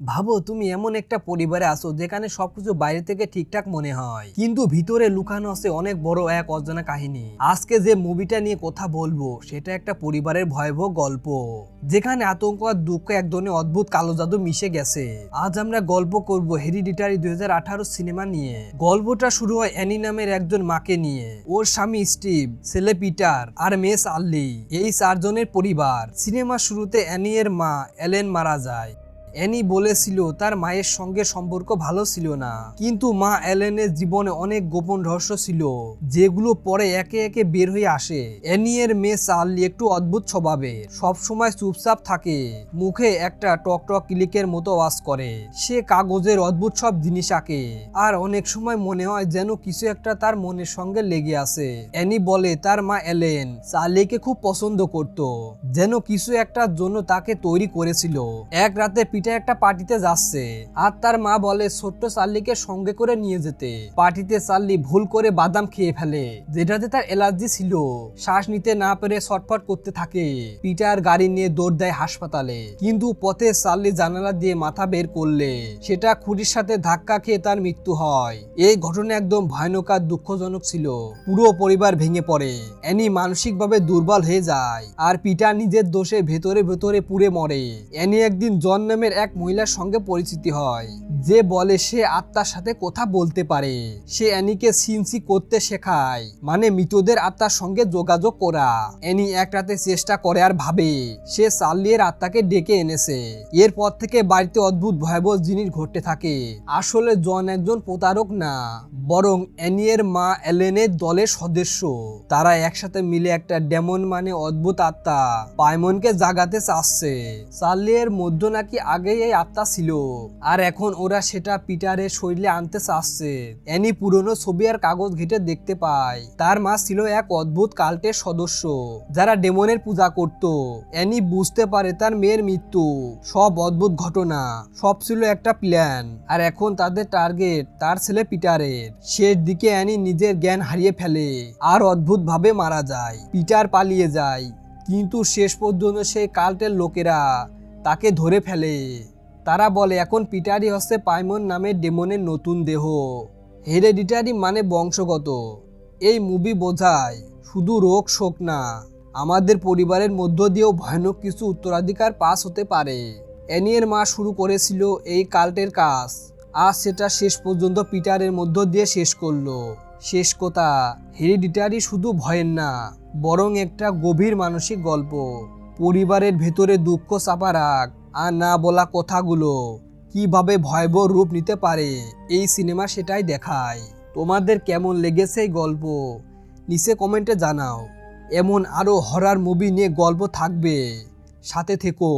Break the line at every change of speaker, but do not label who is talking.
ভাবো তুমি এমন একটা পরিবারে আছো যেখানে সবকিছু বাইরে থেকে ঠিকঠাক মনে হয়, কিন্তু ভিতরে লুকানো আছে অনেক বড় এক অজানা কাহিনী। আজকে যে মুভিটা নিয়ে কথা বলবো সেটা একটা পরিবারের ভয়াবহ গল্প, যেখানে আতঙ্ক আর দুঃখ এক ধরনের অদ্ভুত কালো জাদু মিশে গেছে। আজ আমরা গল্প করব হেরিডিটারি 2018 সিনেমা নিয়ে। গল্পটা শুরু হয় অ্যানি নামের একজন মাকে নিয়ে। ওর স্বামী স্টিভ, ছেলে পিটার আর মেয়ে আর্লি, এই চারজনের পরিবার। সিনেমা শুরুতে অ্যানি এর মা এলেন মারা যায়। অ্যানি বলেছিল তার মায়ের সঙ্গে সম্পর্ক ভালো ছিল না, কিন্তু মা এলেনের জীবনে অনেক গোপন রহস্য ছিল যেগুলো পরে একে একে বের হয়ে আসে। অ্যানি এর মেয়ে চার্লি একটু অদ্ভুত স্বভাবের, সবসময় চুপচাপ থাকে, মুখে একটা টক টক ক্লিকের মতো আওয়াজ করে। সে কাগজের অদ্ভুত সব জিনিস আঁকে, আর অনেক সময় মনে হয় যেন কিছু একটা তার মনের সঙ্গে লেগে আছে। অ্যানি বলে তার মা এলেন চার্লিকে খুব পছন্দ করত, যেন কিছু একটার জন্য তাকে তৈরি করেছিল। এক রাতে পিটার একটা পার্টিতে যাচ্ছে, আর তার মা বলে ছোট্ট চার্লিকে সঙ্গে করে নিয়ে যেতে। পার্টিতে চার্লি ভুল করে বাদাম খেয়ে ফেলে, যেটাতে তার অ্যালার্জি ছিল। শ্বাস নিতে না পেরে ছটফট করতে থাকে। পিটার গাড়ি নিয়ে দৌড় দেয় হাসপাতালে, কিন্তু পথে চার্লি জানালা দিয়ে মাথা বের করলে সেটা খুঁটির সাথে ধাক্কা খেয়ে তার মৃত্যু হয়। এই ঘটনা একদম ভয়ানক আর দুঃখজনক ছিল। পুরো পরিবার ভেঙে পড়ে, অ্যানি মানসিকভাবে দুর্বল হয়ে যায়, আর পিটার নিজের দোষে ভেতরে ভেতরে পুড়ে মরে। অ্যানি একদিন জন নামের এক মহিলার সঙ্গে পরিচিতি হয়, যে বলে সে আত্মার সাথে কথা বলতে পারে। সে অ্যানিকে সিনসি করতে শেখায়, মানে মৃতদের আত্মার সঙ্গে যোগাযোগ করা। অ্যানি এক রাতে চেষ্টা করে আর ভাবে সে চার্লি এর আত্মাকে ডেকে এনেছে। এরপর থেকে বাড়িতে অদ্ভুত ভয়াবহ জিনিস ঘটতে থাকে। আসলে জন একজন প্রতারক না, বরং অ্যানি এর মা এলেনের দলের সদস্য। তারা একসাথে মিলে একটা ডেমন মানে অদ্ভুত আত্মা পাইমনকে জাগাতে চাচ্ছে। চার্লি এর মধ্যে নাকি আগেই এই আত্মা ছিল, আর এখন ওরা সেটা পিটারের শরীরে আনতে চাচ্ছে। অ্যানি পুরনো ছবি আর কাগজ ঘেটে দেখতে পায় তার মা ছিল এক অদ্ভুত কাল্টের সদস্য যারা ডেমনের পূজা করত। অ্যানি বুঝতে পারে তার মেয়ের মৃত্যু, সব অদ্ভুত ঘটনা, সব ছিল একটা প্ল্যান। আর এখন তাদের টার্গেট তার ছেলে পিটারের। শেষ দিকে অ্যানি নিজের জ্ঞান হারিয়ে ফেলে আর অদ্ভুতভাবে মারা যায়। পিটার পালিয়ে যায়, কিন্তু শেষ পর্যন্ত সেই কাল্টের লোকেরা তাকে ধরে ফেলে। তারা বলে এখন পিটারই হচ্ছে পাইমন নামের ডেমনের নতুন দেহ। হেরেডিটারি মানে বংশগত। এই মুভি বোঝায় শুধু রোগ শোক না, আমাদের পরিবারের মধ্য দিয়েও ভয়ানক কিছু উত্তরাধিকার পাস হতে পারে। অ্যানির মা শুরু করেছিল এই কাল্টের কাজ, আর সেটা শেষ পর্যন্ত পিটারের মধ্য দিয়ে শেষ করলো। শেষ কথা, হেরিডিটারি শুধু ভয়ের না, বরং একটা গভীর মানসিক গল্প। পরিবারের ভেতরে দুঃখ চাপা রাখ আর না বলা কথাগুলো কিভাবে ভয়াবহ রূপ নিতে পারে, এই সিনেমা সেটাই দেখায়। তোমাদের কেমন লেগেছে এই গল্প নিচে কমেন্টে জানাও। এমন আরো হরর মুভি নিয়ে গল্প থাকবে, সাথে থেকো।